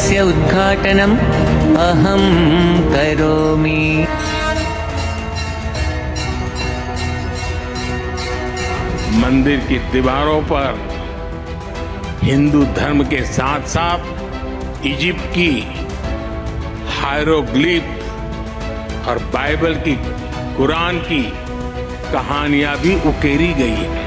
मन्दिरस्य उद्घाटनम् अहं करोमि। मंदिर की दीवारों पर हिंदू धर्म के साथ साथ इजिप्ट की हायरोग्लिफ और बाइबल की, कुरान की कहानियां भी उकेरी गई है।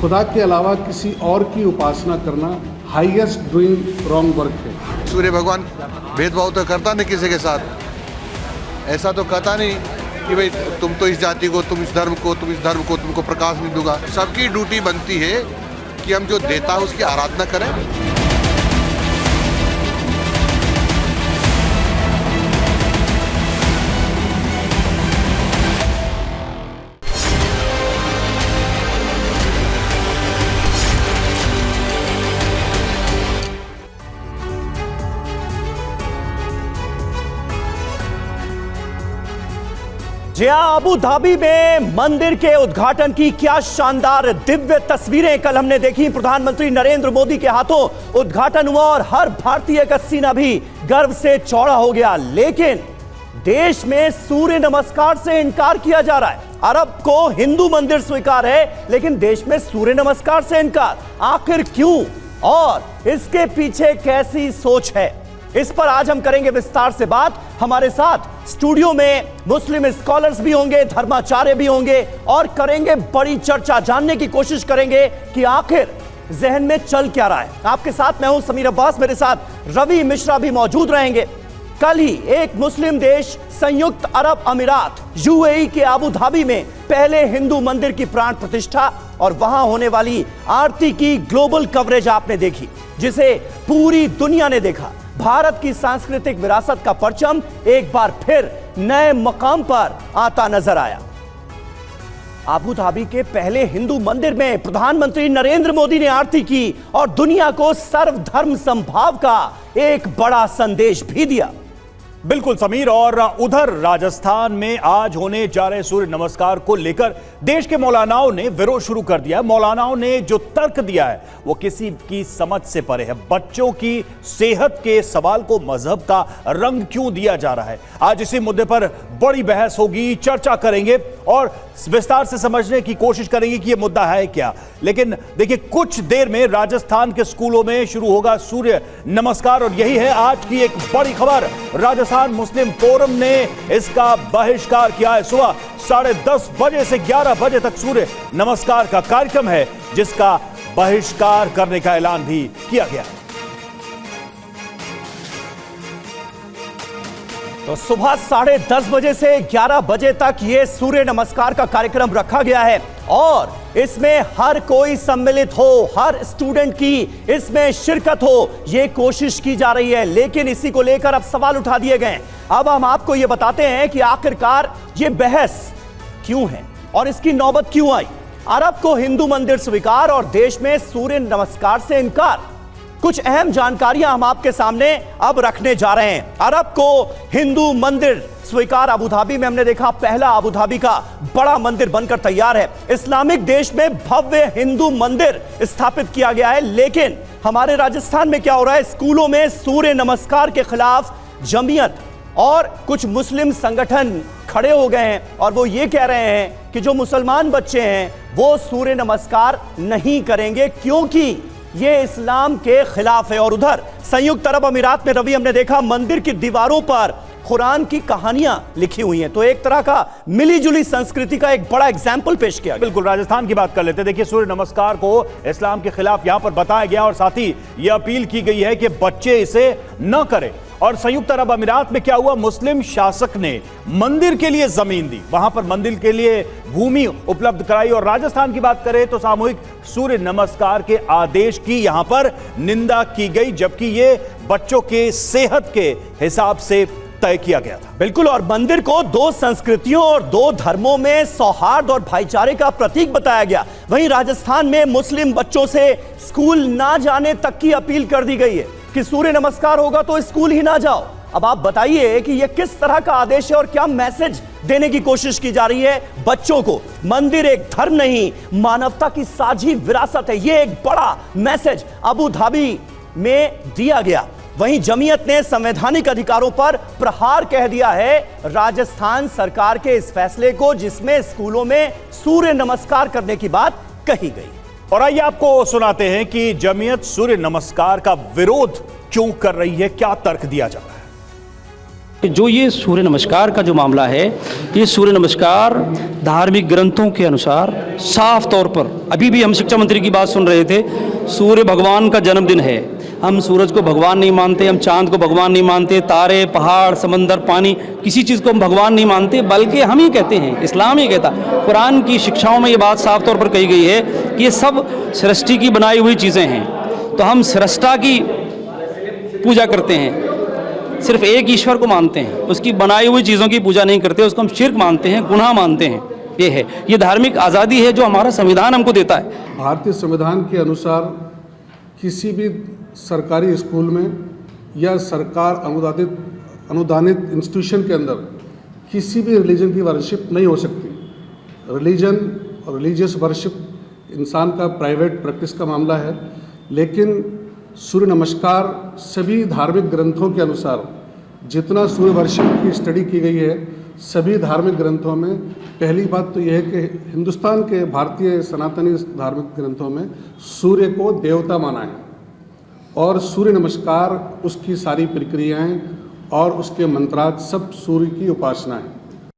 खुदा के अलावा किसी और की उपासना करना हाईएस्ट डूइंग रॉन्ग वर्क है। सूर्य भगवान भेदभाव तो करता नहीं किसी के साथ, ऐसा तो कहता नहीं कि भाई तुम तो इस जाति को, तुम इस धर्म को, तुम इस धर्म को, तुमको प्रकाश नहीं दूंगा। सबकी ड्यूटी बनती है कि हम जो देता है उसकी आराधना करें। जी हां, अबू धाबी में मंदिर के उद्घाटन की क्या शानदार दिव्य तस्वीरें कल हमने देखी। प्रधानमंत्री नरेंद्र मोदी के हाथों उद्घाटन हुआ और हर भारतीय का सीना भी गर्व से चौड़ा हो गया। लेकिन देश में सूर्य नमस्कार से इनकार किया जा रहा है। अरब को हिंदू मंदिर स्वीकार है, लेकिन देश में सूर्य नमस्कार से इनकार। आखिर क्यों और इसके पीछे कैसी सोच है, इस पर आज हम करेंगे विस्तार से बात। हमारे साथ स्टूडियो में मुस्लिम स्कॉलर्स भी होंगे, धर्माचार्य भी होंगे और करेंगे बड़ी चर्चा। जानने की कोशिश करेंगे कि आखिर जहन में चल क्या रहा है। आपके साथ मैं हूं समीर अब्बास, मेरे साथ रवि मिश्रा भी मौजूद रहेंगे। कल ही एक मुस्लिम देश संयुक्त अरब अमीरात यूएई के अबू धाबी में पहले हिंदू मंदिर की प्राण प्रतिष्ठा और वहां होने वाली आरती की ग्लोबल कवरेज आपने देखी, जिसे पूरी दुनिया ने देखा। भारत की सांस्कृतिक विरासत का परचम एक बार फिर नए मकाम पर आता नजर आया। अबू धाबी के पहले हिंदू मंदिर में प्रधानमंत्री नरेंद्र मोदी ने आरती की और दुनिया को सर्वधर्म समभाव का एक बड़ा संदेश भी दिया। बिल्कुल समीर, और उधर राजस्थान में आज होने जा रहे सूर्य नमस्कार को लेकर देश के मौलानाओं ने विरोध शुरू कर दिया। मौलानाओं ने जो तर्क दिया है वो किसी की समझ से परे है। बच्चों की सेहत के सवाल को मजहब का रंग क्यों दिया जा रहा है, आज इसी मुद्दे पर बड़ी बहस होगी, चर्चा करेंगे और विस्तार से समझने की कोशिश करेंगे कि ये मुद्दा है क्या। लेकिन देखिए, कुछ देर में राजस्थान के स्कूलों में शुरू होगा सूर्य नमस्कार और यही है आज की एक बड़ी खबर। राजस्थान मुस्लिम फोरम ने इसका बहिष्कार किया है। सुबह 10:30 बजे से 11 बजे तक सूर्य नमस्कार का कार्यक्रम है, जिसका बहिष्कार करने का ऐलान भी किया गया है। तो सुबह 10:30 बजे से 11 बजे तक यह सूर्य नमस्कार का कार्यक्रम रखा गया है और इसमें हर कोई सम्मिलित हो, हर स्टूडेंट की इसमें शिरकत हो, यह कोशिश की जा रही है। लेकिन इसी को लेकर अब सवाल उठा दिए गए। अब हम आपको यह बताते हैं कि आखिरकार यह बहस क्यों है और इसकी नौबत क्यों आई। अरब को हिंदू मंदिर स्वीकार और देश में सूर्य नमस्कार से इनकार। कुछ अहम जानकारियां हम आपके सामने अब रखने जा रहे हैं। अरब को हिंदू मंदिर स्वीकार। अबू धाबी में हमने देखा पहला अबू धाबी का बड़ा मंदिर बनकर तैयार है। इस्लामिक देश में भव्य हिंदू मंदिर स्थापित किया गया है। लेकिन हमारे राजस्थान में क्या हो रहा है, स्कूलों में सूर्य नमस्कार के खिलाफ जमीयत और कुछ मुस्लिम संगठन खड़े हो गए हैं और वो ये कह रहे हैं कि जो मुसलमान बच्चे हैं वो सूर्य नमस्कार नहीं करेंगे क्योंकि ये इस्लाम के खिलाफ है। और उधर संयुक्त अरब अमीरात में रवि हमने देखा मंदिर की दीवारों पर कुरान की कहानियां लिखी हुई हैं। तो एक तरह का मिलीजुली संस्कृति का एक बड़ा एग्जाम्पल पेश किया। बिल्कुल, राजस्थान की बात कर लेते हैं। देखिए, सूर्य नमस्कार को इस्लाम के खिलाफ यहां पर बताया गया और साथ ही यह अपील की गई है कि बच्चे इसे न करें। और संयुक्त अरब अमीरात में क्या हुआ, मुस्लिम शासक ने मंदिर के लिए जमीन दी, वहां पर मंदिर के लिए भूमि उपलब्ध कराई। और राजस्थान की बात करें तो सामूहिक सूर्य नमस्कार के आदेश की यहां पर निंदा की गई, जबकि ये बच्चों के सेहत के हिसाब से तय किया गया था। बिल्कुल, और मंदिर को दो संस्कृतियों और दो धर्मों में सौहार्द और भाईचारे का प्रतीक बताया गया। वहीं राजस्थान में मुस्लिम बच्चों से स्कूल ना जाने तक की अपील कर दी गई है कि सूर्य नमस्कार होगा तो स्कूल ही ना जाओ। अब आप बताइए कि यह किस तरह का आदेश है और क्या मैसेज देने की कोशिश की जा रही है बच्चों को। मंदिर एक धर्म नहीं, मानवता की साझी विरासत है, यह एक बड़ा मैसेज अबू धाबी में दिया गया। वहीं जमीयत ने संवैधानिक अधिकारों पर प्रहार कह दिया है राजस्थान सरकार के इस फैसले को, जिसमें स्कूलों में सूर्य नमस्कार करने की बात कही गई। और आइए आपको सुनाते हैं कि जमीयत सूर्य नमस्कार का विरोध क्यों कर रही है, क्या तर्क दिया जा रहा है। जो ये सूर्य नमस्कार का जो मामला है, ये सूर्य नमस्कार धार्मिक ग्रंथों के अनुसार साफ तौर पर, अभी भी हम शिक्षा मंत्री की बात सुन रहे थे, सूर्य भगवान का जन्मदिन है। हम सूरज को भगवान नहीं मानते, हम चांद को भगवान नहीं मानते, तारे, पहाड़, समंदर, पानी, किसी चीज़ को हम भगवान नहीं मानते, बल्कि हम ही कहते हैं, इस्लाम ही कहता, कुरान की शिक्षाओं में ये बात साफ तौर पर कही गई है कि ये सब सृष्टि की बनाई हुई चीज़ें हैं। तो हम सृष्टा की पूजा करते हैं, सिर्फ एक ईश्वर को मानते हैं, उसकी बनाई हुई चीज़ों की पूजा नहीं करते, उसको हम शिर्क मानते हैं, गुनाह मानते हैं। ये है, ये धार्मिक आज़ादी है जो हमारा संविधान हमको देता है। भारतीय संविधान के अनुसार किसी भी सरकारी स्कूल में या सरकार अनुदानित इंस्टीट्यूशन के अंदर किसी भी रिलीजन की वर्शिप नहीं हो सकती। रिलीजन और रिलीजियस वर्शिप इंसान का प्राइवेट प्रैक्टिस का मामला है, लेकिन सूर्य नमस्कार सभी धार्मिक ग्रंथों के अनुसार, जितना सूर्य वर्शिप की स्टडी की गई है सभी धार्मिक ग्रंथों में, पहली बात तो यह है कि हिंदुस्तान के भारतीय सनातनी धार्मिक ग्रंथों में सूर्य को देवता माना है और सूर्य नमस्कार, उसकी सारी प्रक्रियाएं और उसके मंत्रार्थ सब सूर्य की उपासना है।